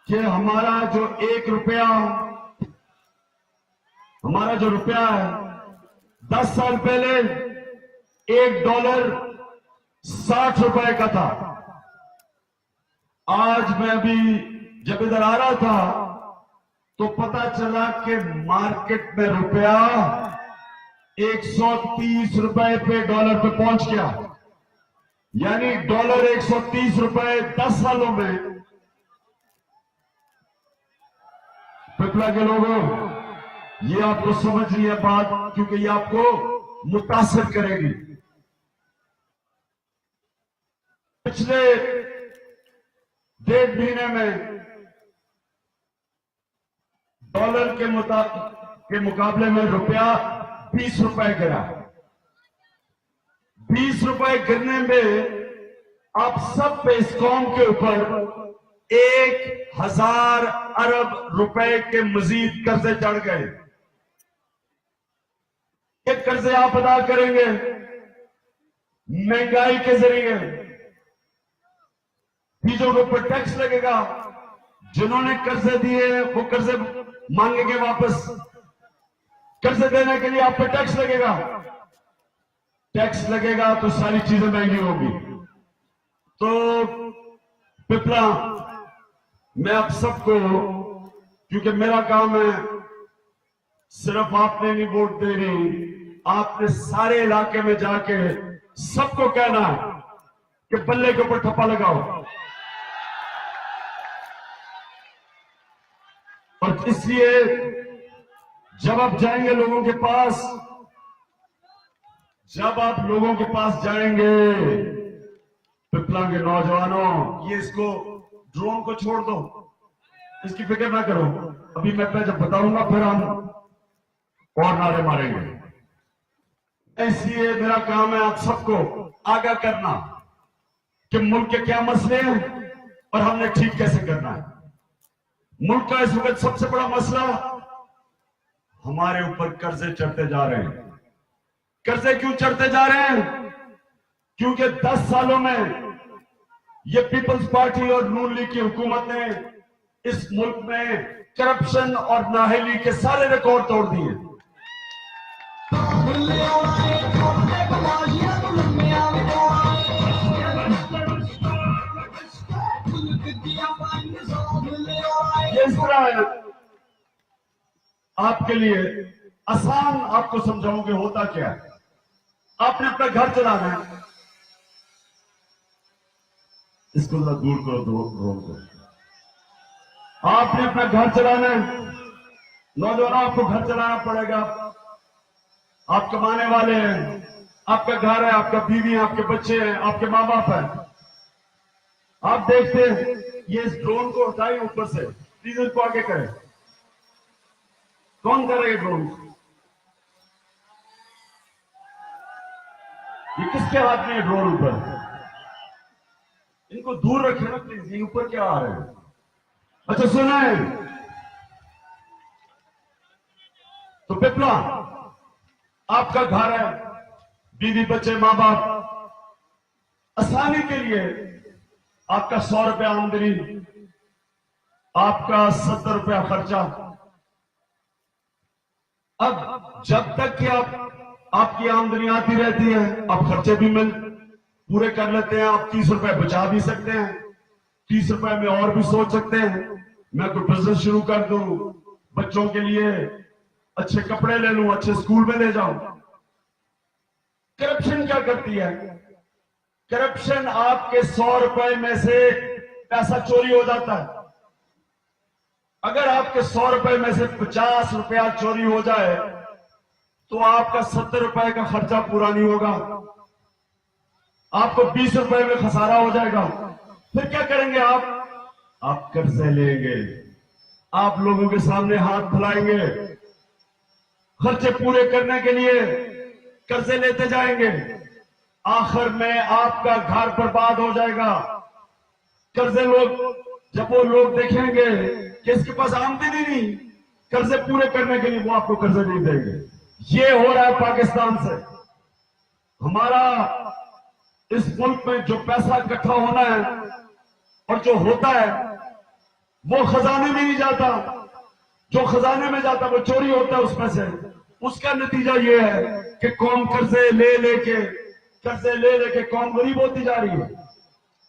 कि हमारा जो 1 रुपया, हमारा जो रुपया है, 10 साल पहले $1 60 का था। आज मैं अभी जब इधर आ रहा था तो पता चला कि मार्केट में रुपया $130 पे डॉलर पे पहुंच गया। यानी डॉलर $130 10 सालों में। पिपला के लोगों, ये आपको समझनी है बात, क्योंकि ये आपको मुतासिर करेगी। पिछले 1.5 महीने में डॉलर के मुकाबले में रुपया $20 गिरा। $20 गिरने में आप सब पे इस कौम के ऊपर 1000 अरब रुपए के मजीद कर्जे चढ़ गए। ये कर्जे आप अदा करेंगे महंगाई के जरिए। चीजों के ऊपर टैक्स लगेगा। जिन्होंने कर्जे दिए वो कर्जे मांगेंगे वापस। कर्जे देने के लिए आप पे टैक्स लगेगा। टैक्स लगेगा तो सारी चीजें महंगी होगी। तो पिपला, मैं आप सबको, क्योंकि मेरा काम है, सिर्फ आपने नहीं वोट देनी, आपने सारे इलाके में जाके सबको कहना है कि बल्ले के ऊपर ठप्पा लगाओ। और इसलिए जब आप जाएंगे लोगों के पास, जब आप लोगों के पास जाएंगे, पिपला के नौजवानों, ये इसको ड्रोन को छोड़ दो, इसकी फिक्र ना करो। अभी मैं जब बताऊंगा फिर हम और नारे मारेंगे। इसलिए मेरा काम है आप सबको आगाह करना कि मुल्क के क्या मसले हैं और हमने ठीक कैसे करना है। मुल्क का इस वक्त सबसे बड़ा मसला, हमारे ऊपर कर्जे चढ़ते जा रहे हैं। कर्जे क्यों चढ़ते जा रहे हैं? क्योंकि 10 सालों में ये पीपल्स पार्टी और नून लीग की हुकूमत ने इस मुल्क में करप्शन और नाअहली के सारे रिकॉर्ड तोड़ दिए। ये इस तरह है, आपके लिए आसान आपको समझाऊंगे होता क्या है। आपने अपना घर चलाना है, इसको जरा दूर करो, ड्रोन को। आपने अपना घर चलाना है, नौजवान, आपको घर चलाना पड़ेगा। आप कमाने वाले हैं, आपका घर है, आपका बीवी है, आपके बच्चे हैं, आपके माँ बाप हैं। आप देखते हैं, ये इस ड्रोन को हटाइए ऊपर से, प्लीज इसको आगे करें। कौन करेगा ड्रोन? ये किसके हाथ में है ड्रोन ऊपर? इनको दूर रखें ना प्लीज, ये ऊपर क्या आ रहे हैं? अच्छा सुना है, तो पिपला आपका घर है, बीवी बच्चे मां बाप, आसानी के लिए आपका ₹100 आमदनी, आपका ₹70 खर्चा। अब जब तक कि आपकी आमदनी आती रहती है, आप खर्चे भी पूरे कर लेते हैं। आप ₹30 बचा भी सकते हैं, ₹30 में और भी सोच सकते हैं, मैं कोई बिजनेस शुरू कर दूं, बच्चों के लिए अच्छे कपड़े ले लूं, अच्छे स्कूल में ले जाऊं। करप्शन क्या करती है? करप्शन आपके ₹100 में से पैसा चोरी हो जाता है। अगर आपके ₹100 में से ₹50 चोरी हो जाए तो आपका ₹70 का खर्चा पूरा नहीं होगा, आपको ₹20 में खसारा हो जाएगा। फिर क्या करेंगे आप कर्जे लेंगे, आप लोगों के सामने हाथ फैलाएंगे, खर्चे पूरे करने के लिए कर्जे लेते जाएंगे। आखिर में आपका घर बर्बाद हो जाएगा। कर्जे जब वो लोग देखेंगे कि इसके पास आमदनी नहीं, कर्जे पूरे करने के लिए वो आपको कर्जे नहीं देंगे। ये हो रहा है पाकिस्तान से। हमारा इस मुल्क में जो पैसा इकट्ठा होना है, और जो होता है वो खजाने में नहीं जाता, जो खजाने में जाता वो चोरी होता है उसमें से। उसका नतीजा ये है कि कौम कर्जे ले लेके कौम गरीब होती जा रही है।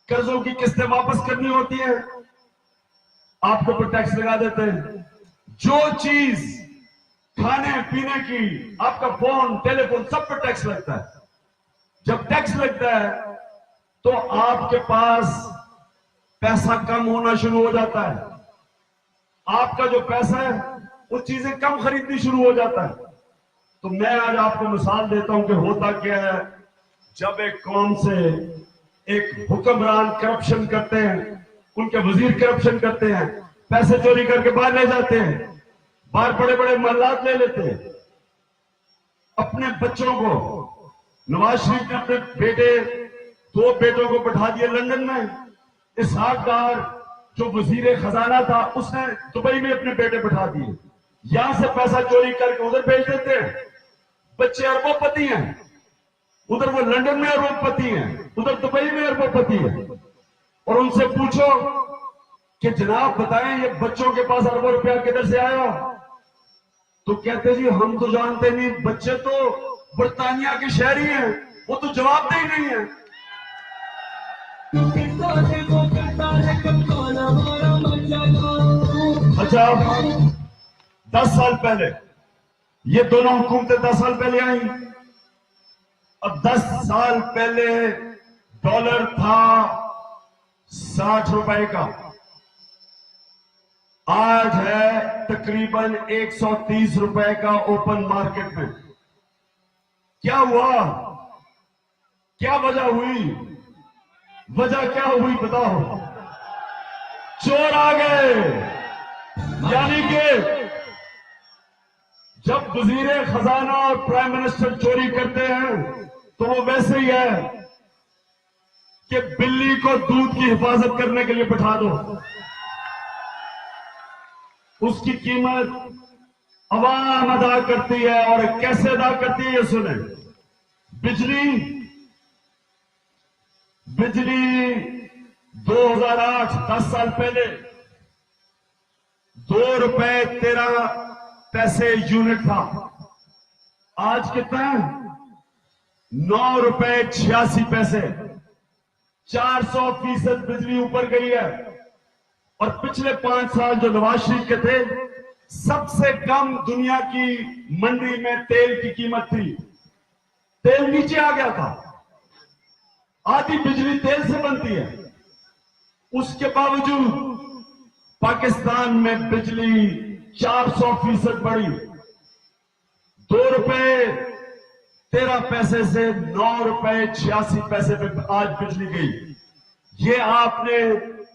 कर्जों की किस्तें वापस करनी होती है, आपके ऊपर टैक्स लगा देते हैं। जो चीज खाने पीने की, आपका फोन टेलीफोन सब पर टैक्स लगता है। जब टैक्स लगता है तो आपके पास पैसा कम होना शुरू हो जाता है। आपका जो पैसा है वो चीजें कम खरीदनी शुरू हो जाता है। तो मैं आज आपको मिसाल देता हूं कि होता क्या है जब एक कौम से एक हुक्मरान करप्शन करते हैं, उनके वजीर करप्शन करते हैं, पैसे चोरी करके बाहर ले जाते हैं, बाहर बड़े बड़े महलात ले लेते हैं। अपने बच्चों को, नवाज शरीफ ने अपने दो बेटों को बैठा दिया लंदन में। इसहाक डार जो वजीर खजाना था उसने दुबई में अपने बेटे बैठा दिए। यहां से पैसा चोरी करके उधर भेज देते हैं। बच्चे अरबोपति हैं, उधर वो लंदन में अरबोपति हैं, उधर दुबई में अरबोपति है। और उनसे पूछो कि जनाब बताएं ये बच्चों के पास अरबों रुपया किधर से आया? तो कहते जी हम तो जानते नहीं, बच्चे तो बर्तानिया के शहरी हैं, वो तो जवाब दे ही नहीं है। अच्छा, 10 साल पहले ये दोनों हुकूमतें 10 साल पहले आई। अब 10 साल पहले डॉलर था 60 रुपए का, आज है तकरीबन 130 रुपए का ओपन मार्केट में। क्या हुआ? क्या वजह हुई? वजह क्या हुई बताओ? चोर आ गए। यानी कि जब वजीर खजाना और प्राइम मिनिस्टर चोरी करते हैं तो वो वैसे ही है कि बिल्ली को दूध की हिफाजत करने के लिए बैठा दो। उसकी कीमत अवाम अदा करती है, और कैसे अदा करती है ये सुने। बिजली 2008 10 साल पहले 2 रुपए 13 पैसे यूनिट था। आज कितना है? 9 रुपए 86 पैसे। 400% बिजली ऊपर गई है। और पिछले 5 साल जो नवाज शरीफ के थे, सबसे कम दुनिया की मंडी में तेल की कीमत थी। तेल नीचे आ गया था। आधी बिजली तेल से बनती है। उसके बावजूद पाकिस्तान में बिजली 400% बढ़ी। 2 रुपए 13 पैसे से 9 रुपए 86 पैसे पे आज बिजली गई। ये आपने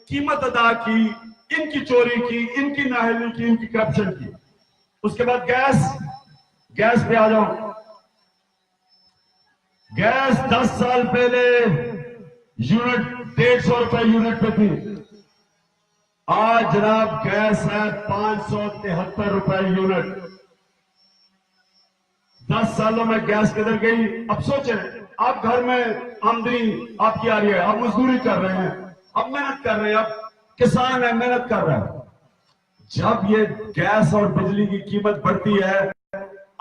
कीमत अदा की, इनकी चोरी की, इनकी नाअहली की, इनकी करप्शन की। उसके बाद गैस पे आ जाओ। गैस 10 साल पहले यूनिट 150 रुपए यूनिट पे थी। आज जनाब गैस है 573 रुपए यूनिट। 10 सालों में गैस किधर गई? अब सोचें, आप घर में आमदनी आपकी आ रही है, आप मजदूरी कर रहे हैं, अब मेहनत कर रहे हैं, अब किसान है मेहनत कर रहा है। जब ये गैस और बिजली की कीमत बढ़ती है,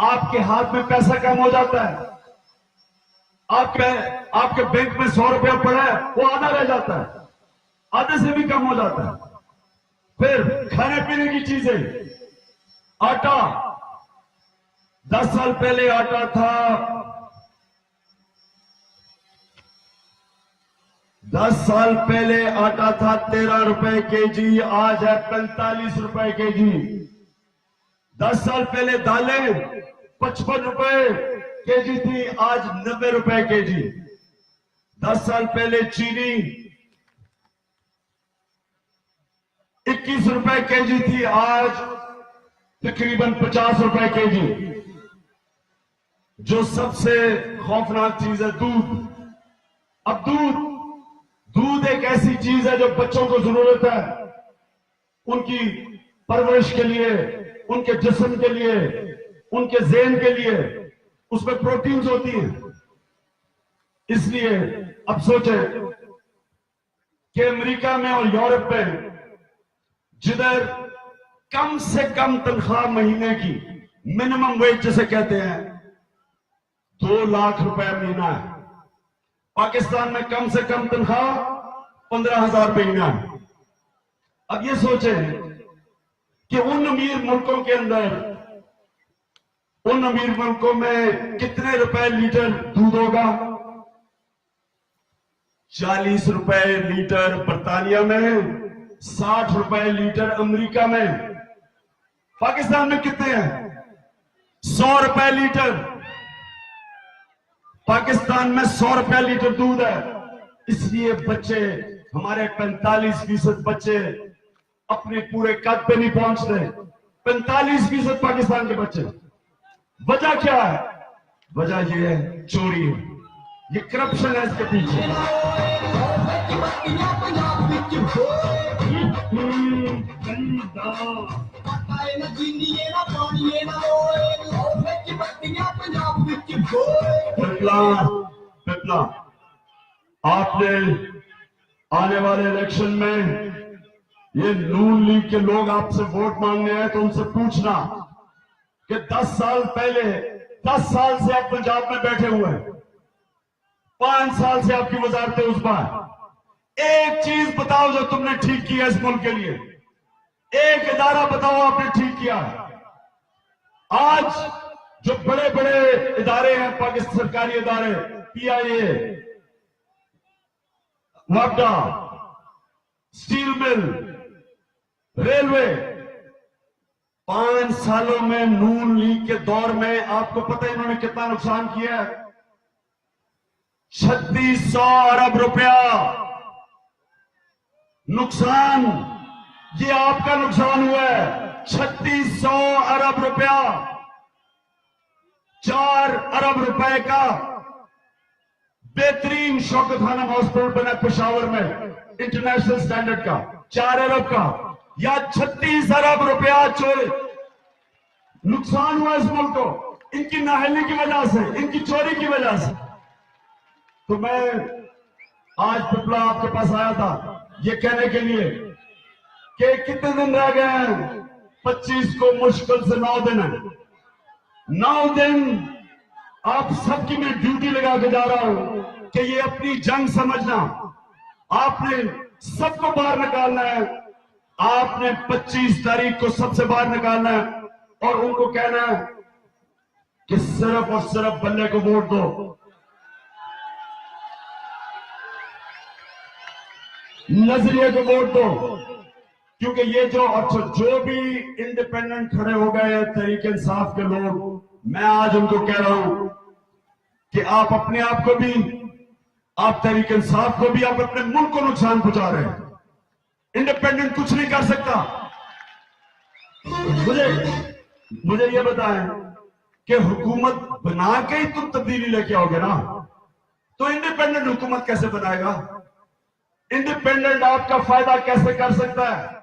आपके हाथ में पैसा कम हो जाता है। आपके बैंक में 100 रुपया पड़ा है, वो आधा रह जाता है, आधे से भी कम हो जाता है। फिर खाने पीने की चीजें, आटा 10 साल पहले आटा था 13 रुपए केजी, आज है 45 रुपए केजी। 10 साल पहले दालें 55 रुपए केजी थी, आज 90 रुपए केजी। 10 साल पहले चीनी 21 रुपए केजी थी, आज तकरीबन 50 रुपए केजी। जो सबसे खौफनाक चीज है दूध। अब दूध एक ऐसी चीज है जो बच्चों को जरूरत है, उनकी परवरिश के लिए, उनके जिस्म के लिए, उनके ज़हन के लिए। उसमें प्रोटीन्स होती हैं। इसलिए अब सोचें कि अमेरिका में और यूरोप में जिधर कम से कम तनख्वाह महीने की मिनिमम वेज जिसे कहते हैं 2 लाख रुपए महीना है, पाकिस्तान में कम से कम तनख्वाह 15,000 महीना है। अब ये सोचें कि उन अमीर मुल्कों के अंदर, उन अमीर मुल्कों में कितने रुपए लीटर दूध होगा? 40 रुपए लीटर बर्तानिया में, 60 रुपए लीटर अमेरिका में। पाकिस्तान में कितने हैं? 100 रुपए लीटर। पाकिस्तान में 100 रुपए लीटर दूध है। इसलिए बच्चे, हमारे 45% बच्चे अपने पूरे कद पे नहीं पहुंचते। 45% पाकिस्तान के बच्चे। वजह क्या है? वजह यह है चोरी है, ये करप्शन है इसके पीछे। पिपला, आपने आने वाले इलेक्शन में ये नून लीग के लोग आपसे वोट मांगने हैं तो उनसे पूछना कि 10 साल पहले, 10 साल से आप पंजाब में बैठे हुए हैं, 5 साल से आपकी वजारतें उस बार, एक चीज बताओ जो तुमने ठीक किया इस मुल्क के लिए। एक इदारा बताओ आपने ठीक किया। आज जो बड़े बड़े इदारे हैं, पाकिस्तान सरकारी इदारे, PIA, वापडा, स्टील मिल, रेलवे, 5 सालों में नून लीग के दौर में आपको पता है इन्होंने कितना नुकसान किया है? 3600 अरब रुपया नुकसान। ये आपका नुकसान हुआ है। 3600 अरब रुपया, 4 अरब रुपए का बेहतरीन शौकत खानम हॉस्पिटल बना पेशावर में, इंटरनेशनल स्टैंडर्ड का, 4 अरब का, या 36 अरब रुपया चोरी नुकसान हुआ इस मुल्क को, इनकी नाअहली की वजह से, इनकी चोरी की वजह से। तो मैं आज पिपला आपके पास आया था ये कहने के लिए कि कितने दिन रह गए हैं? 25 को मुश्किल से 9 दिन है। 9 दिन आप सबकी मैं ड्यूटी लगा के जा रहा हूं कि ये अपनी जंग समझना, आपने सबको बाहर निकालना है। आपने 25 तारीख को सबसे बाहर निकालना है और उनको कहना है कि सिर्फ और सिर्फ बल्ले को वोट दो, नजरिए को वोट दो। क्योंकि ये जो भी इंडिपेंडेंट खड़े हो गए हैं तहरीक इंसाफ के लोग, मैं आज उनको कह रहा हूं कि आप अपने आप को भी, आप तहरीक इंसाफ को भी, आप अपने मुल्क को नुकसान पहुंचा रहे हैं। इंडिपेंडेंट कुछ नहीं कर सकता। मुझे ये बताएं कि हुकूमत बना के ही तुम तब्दीली लेके आओगे ना, तो इंडिपेंडेंट हुकूमत कैसे बनाएगा? इंडिपेंडेंट आपका फायदा कैसे कर सकता है?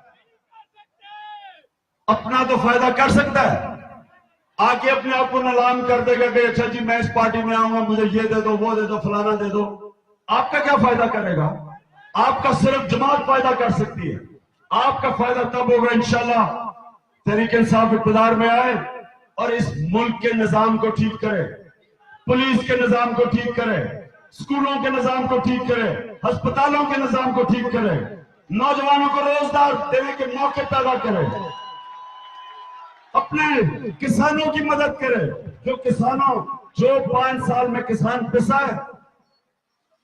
अपना तो फायदा कर सकता है, आके अपने आप को नीलाम कर देगा कि अच्छा जी मैं इस पार्टी में आऊंगा, मुझे ये दे दो, वो दे दो, फलाना दे दो। आपका क्या फायदा करेगा? आपका सिर्फ जमात फायदा कर सकती है। आपका फायदा तब होगा इंशाल्लाह तहरीक इंसाफ इक़्तिदार में आए और इस मुल्क के निजाम को ठीक करे, पुलिस के निजाम को ठीक करे, स्कूलों के निजाम को ठीक करे, अस्पतालों के निजाम को ठीक करे, नौजवानों को रोजगार देने के मौके पैदा करे, अपने किसानों की मदद करे। जो 5 साल में किसान पिसा है,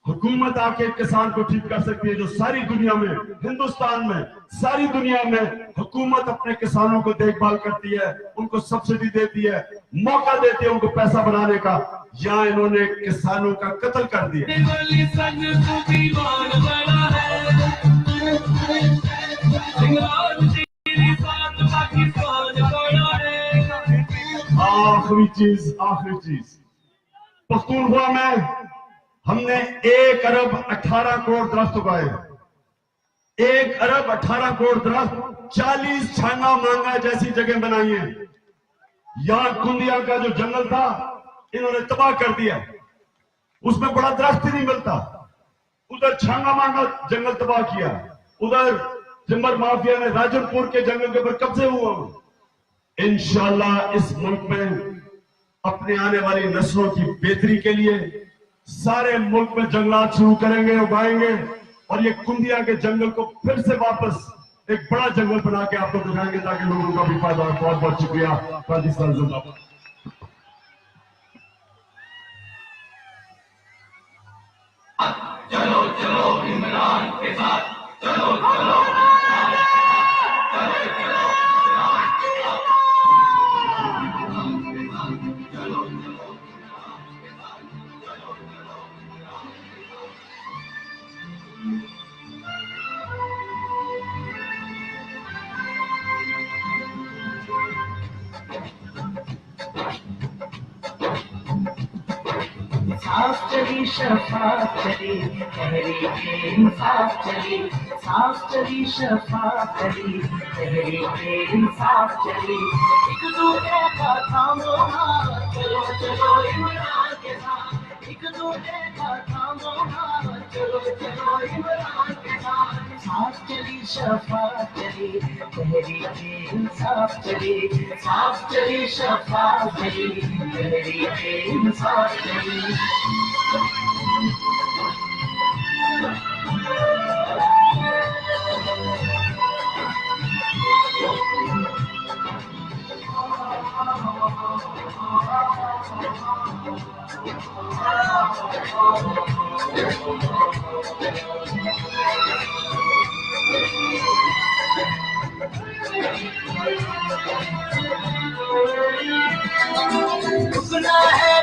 हुकूमत आके किसान को ठीक कर सकती है। जो सारी दुनिया में, हिंदुस्तान में, सारी दुनिया में हुकूमत अपने किसानों को देखभाल करती है, उनको सब्सिडी देती है, मौका देती है उनको पैसा बनाने का। यहाँ इन्होंने किसानों का कत्ल कर दिया। आखिरी चीज, पख्तूनख्वा में हमने 1 अरब 18 करोड़ दरख्त उगाए। 1 अरब 18 करोड़ दरख्त 40 छांगा मांगा जैसी जगह बनाई है। यहां कुंदिया का जो जंगल था इन्होंने तबाह कर दिया, उसमें बड़ा दरख्त ही नहीं मिलता। उधर छांगा मांगा जंगल तबाह किया, उधर टिम्बर माफिया ने राजनपुर के जंगल के ऊपर कब्जे हुआ। इंशाअल्लाह इस मुल्क में अपने आने वाली नस्लों की बेहतरी के लिए सारे मुल्क में जंगलात शुरू करेंगे, उगाएंगे और ये कुंदिया के जंगल को फिर से वापस एक बड़ा जंगल बना के आपको दिखाएंगे ताकि लोगों का भी फायदा हो। बहुत बहुत शुक्रिया। पाकिस्तान जिंदाबाद। चलो चलो इमरान के साथ, चलो चलो साफ चली शफाफ चली तहरीके इंसाफ चली, साफ चली शफाफ चली तहरीके इंसाफ चली। एक दूसरे का थामो हाथ, चलो चलो इमरान के साथ। एक दूसरे का थामो हाथ, चलो चलो इमरान के साथ। साफ चली शफाफ चली तहरीके इंसाफ चली, साफ चली शफाफ चली तहरीके इंसाफ चली। रुकना है